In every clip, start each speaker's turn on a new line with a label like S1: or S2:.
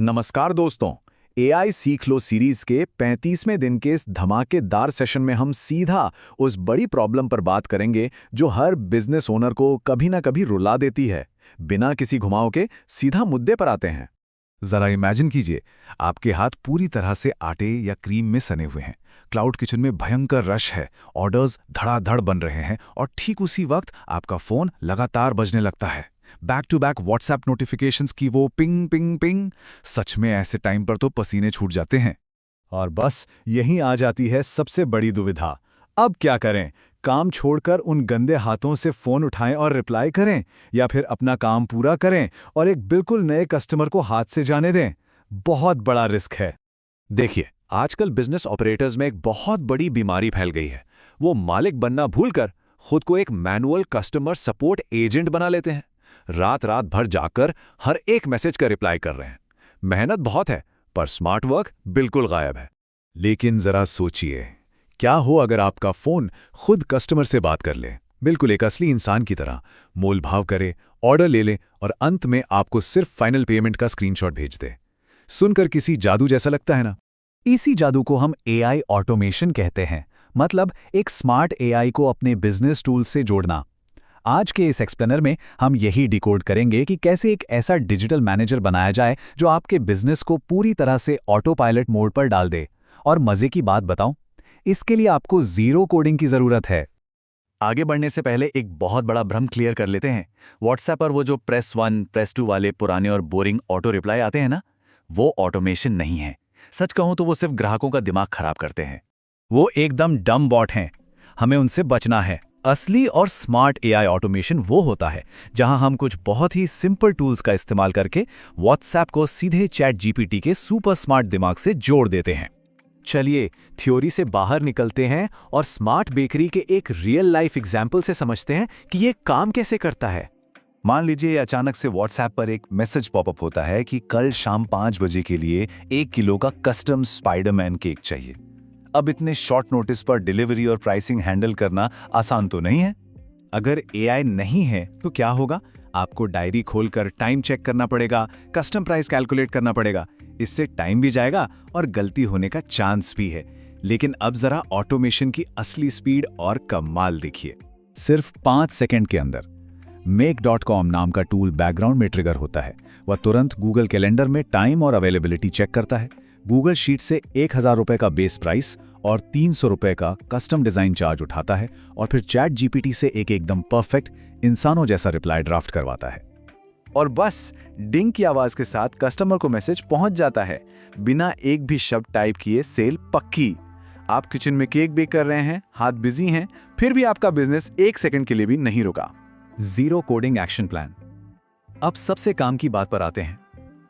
S1: नमस्कार दोस्तों। एआई सीख लो सीरीज के 35वें दिन के इस धमाकेदार सेशन में हम सीधा उस बड़ी प्रॉब्लम पर बात करेंगे जो हर बिजनेस ओनर को कभी ना कभी रुला देती है। बिना किसी घुमाव के सीधा मुद्दे पर आते हैं।
S2: जरा इमेजिन कीजिए, आपके हाथ पूरी तरह से आटे या क्रीम में सने हुए हैं। क्लाउड किचन में भयंकर रश है, ऑर्डर्स धड़ाधड़ बन रहे हैं और ठीक उसी वक्त आपका फोन लगातार बजने लगता है। Back to back WhatsApp notifications की वो पिंग पिंग पिंग। सच में ऐसे टाइम पर तो पसीने छूट जाते हैं।
S1: और बस यहीं आ जाती है सबसे बड़ी दुविधा। अब क्या करें? काम छोड़कर उन गंदे हाथों से फोन उठाएं और रिप्लाई करें, या फिर अपना काम पूरा करें और एक बिल्कुल नए कस्टमर को हाथ से जाने दें? बहुत बड़ा रिस्क है।
S3: देखिए, आजकल बिजनेस ऑपरेटर्स में एक बहुत बड़ी बीमारी फैल गई है। वो मालिक बनना भूलकर खुद को एक मैनुअल कस्टमर सपोर्ट एजेंट बना लेते हैं। रात रात भर जाकर हर एक मैसेज का रिप्लाई कर रहे हैं। मेहनत बहुत है, पर स्मार्ट वर्क बिल्कुल गायब है।
S2: लेकिन जरा सोचिए, क्या हो अगर आपका फोन खुद कस्टमर से बात कर ले, बिल्कुल एक असली इंसान की तरह, मोल भाव करे, ऑर्डर ले ले और अंत में आपको सिर्फ फाइनल पेमेंट का स्क्रीनशॉट भेज दे। सुनकर किसी जादू जैसा लगता है ना?
S1: इसी जादू को हम एआई ऑटोमेशन कहते हैं, मतलब एक स्मार्ट एआई को अपने बिजनेस टूल से जोड़ना। आज के इस एक्सप्लेनर में हम यही डिकोड करेंगे कि कैसे एक ऐसा डिजिटल मैनेजर बनाया जाए जो आपके बिजनेस को पूरी तरह से ऑटो पायलट मोड पर डाल दे। और मजे की बात बताऊं, इसके लिए आपको जीरो कोडिंग की जरूरत है।
S3: आगे बढ़ने से पहले एक बहुत बड़ा भ्रम क्लियर कर लेते हैं। व्हाट्सएप पर वो जो प्रेस 1, प्रेस 2 वाले पुराने और बोरिंग ऑटो रिप्लाई आते हैं ना, वो ऑटोमेशन नहीं है। सच कहूं तो वो सिर्फ ग्राहकों का दिमाग खराब करते हैं।
S1: वो एकदम डम बॉट हैं, हमें उनसे बचना है। असली और स्मार्ट एआई ऑटोमेशन वो होता है जहां हम कुछ बहुत ही सिंपल टूल्स का इस्तेमाल करके व्हाट्सएप को सीधे चैट जीपीटी के सुपर स्मार्ट दिमाग से जोड़ देते हैं। चलिए थ्योरी से बाहर निकलते हैं और स्मार्ट बेकरी के एक रियल लाइफ एग्जाम्पल से समझते हैं कि ये काम कैसे करता है।
S2: मान लीजिए अचानक से व्हाट्सएप पर एक मैसेज पॉपअप होता है कि कल शाम 5 बजे के लिए 1 किलो का कस्टम स्पाइडरमैन केक चाहिए। अब इतने शॉर्ट नोटिस पर डिलीवरी और प्राइसिंग हैंडल करना आसान तो नहीं है।
S1: अगर एआई नहीं है तो क्या होगा? आपको डायरी खोलकर टाइम चेक करना पड़ेगा, कस्टम प्राइस कैलकुलेट करना पड़ेगा। इससे टाइम भी जाएगा और गलती होने का चांस भी है। लेकिन अब जरा ऑटोमेशन की असली स्पीड और कमाल देखिए।
S2: सिर्फ 5 सेकंड के अंदर make.com नाम का टूल बैकग्राउंड में ट्रिगर होता है। वह तुरंत गूगल कैलेंडर में टाइम और अवेलेबिलिटी चेक करता है। गूगल शीट से 1000 रुपए का बेस प्राइस और 300 रुपए का कस्टम डिजाइन चार्ज उठाता है और फिर चैट जीपीटी से एक एकदम परफेक्ट इंसानों जैसा रिप्लाई ड्राफ्ट करवाता है।
S1: और बस डिंग की आवाज के साथ कस्टमर को मैसेज पहुंच जाता है। बिना एक भी शब्द टाइप किए सेल पक्की। आप किचन में केक बेक कर रहे हैं, हाथ बिजी हैं, फिर भी आपका बिजनेस 1 सेकंड के लिए भी नहीं रुका।
S2: Zero coding action plan. अब सबसे काम की बात पर आते हैं।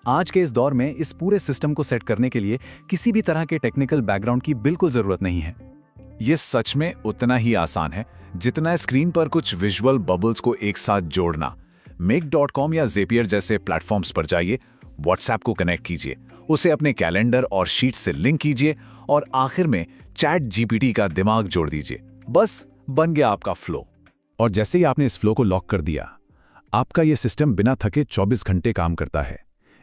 S2: आज के इस दौर में इस पूरे सिस्टम को सेट करने के लिए किसी भी तरह के टेक्निकल बैकग्राउंड की बिल्कुल जरूरत नहीं है। यह सच में उतना ही आसान है जितना स्क्रीन पर कुछ विजुअल बबल्स को एक साथ जोड़ना। make.com या Zapier जैसे प्लेटफॉर्म्स पर जाइए, व्हाट्सएप को कनेक्ट कीजिए, उसे अपने कैलेंडर और शीट से लिंक कीजिए और आखिर में चैट जीपीटी का दिमाग जोड़ दीजिए। बस बन गया आपका फ्लो। और जैसे ही आपने इस फ्लो को लॉक कर दिया, आपका यह सिस्टम बिना थके 24 घंटे काम करता है।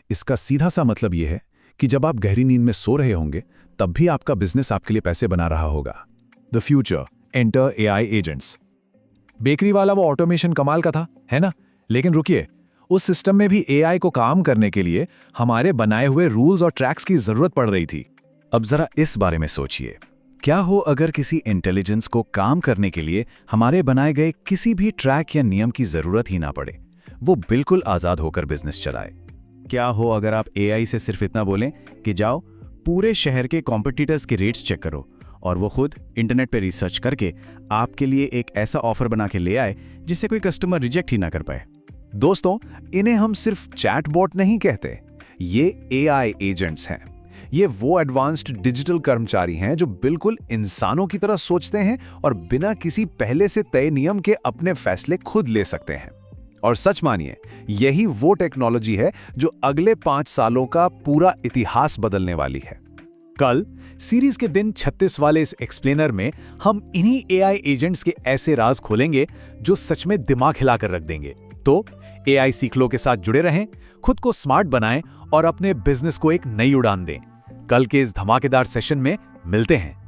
S2: इसका सीधा सा मतलब यह है कि जब आप गहरी नींद में सो रहे होंगे तब भी आपका बिजनेस आपके लिए पैसे बना रहा होगा। The future, enter AI agents. Bakery वाला वो ऑटोमेशन कमाल का था, है ना? लेकिन रुकिए, उस सिस्टम में भी एआई को काम करने के लिए हमारे बनाए हुए रूल्स और ट्रैक्स की जरूरत पड़ रही थी। अब जरा इस बारे में सोचिए, क्या हो अगर किसी इंटेलिजेंस को काम करने के लिए हमारे बनाए गए किसी भी ट्रैक या नियम की जरूरत ही ना पड़े, वो बिल्कुल आजाद होकर बिजनेस चलाए? क्या हो अगर आप एआई से सिर्फ इतना बोलें कि जाओ पूरे शहर के कॉम्पिटिटर्स के रेट्स चेक करो, और वो खुद इंटरनेट पे रिसर्च करके आपके लिए एक ऐसा ऑफर बना के ले आए जिसे कोई कस्टमर रिजेक्ट ही ना कर पाए? दोस्तों, इन्हें हम सिर्फ चैटबॉट नहीं कहते, ये एआई एजेंट्स हैं। ये वो एडवांस्ड डिजिटल कर्मचारी हैं जो बिल्कुल इंसानों की तरह सोचते हैं और बिना किसी पहले से तय नियम के अपने फैसले खुद ले सकते हैं। और सच मानिए, यही वो टेक्नोलॉजी है जो अगले 5 सालों का पूरा इतिहास बदलने वाली है। कल सीरीज के दिन 36 वाले इस एक्सप्लेनर में हम इन्हीं एआई एजेंट्स के ऐसे राज खोलेंगे जो सच में दिमाग हिलाकर रख देंगे। तो AI सीख लो के साथ जुड़े रहें, खुद को स्मार्ट बनाएं और अपने बिजनेस को एक नई उड़ान दें। कल के इस धमाकेदार सेशन में मिलते हैं।